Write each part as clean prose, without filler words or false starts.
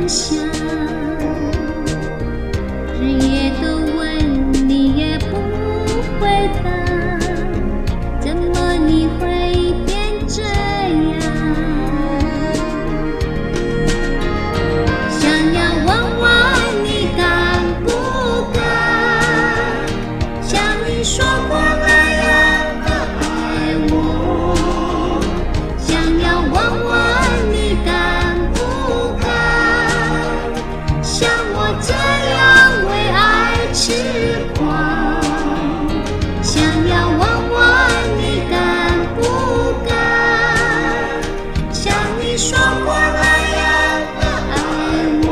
享，日夜都问你也不回答，怎么你会变这样？想要问问你敢不敢，像你说过那样的爱我，想要问问你敢不敢，像我这样为爱痴狂，想要问问你敢不敢，像你说过那样的爱我，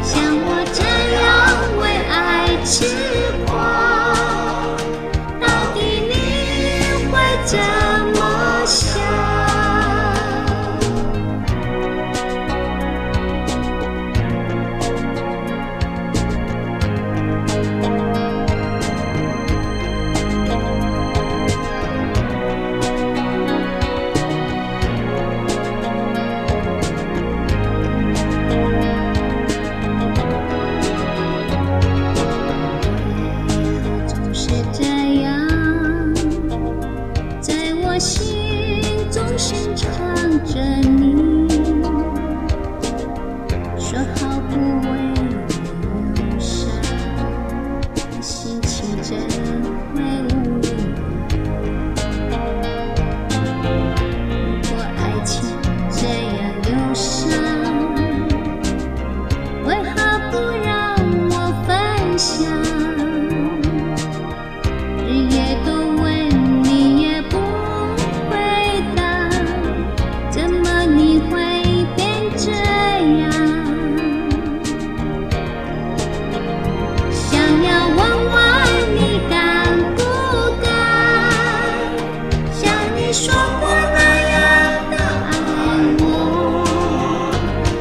像我这样为爱痴狂，到底你会怎么想？总是这样，在我心中深藏着你，说好不为你忧伤，心情怎会无力？如果爱情这样忧伤，为何不让我分享？日夜都问你也不回答，怎么你会变这样？想要问问你敢不敢，像你说过那样的爱我，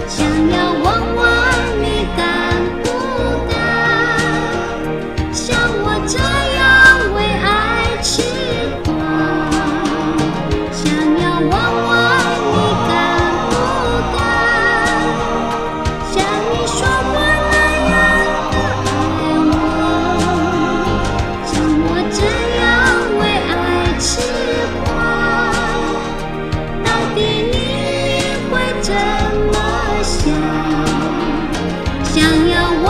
想要问问你敢不敢，像我这样为爱痴狂，想要问问你敢不敢，像你说过那样的爱我，像我这样为爱痴狂，到底你会怎么想？想要问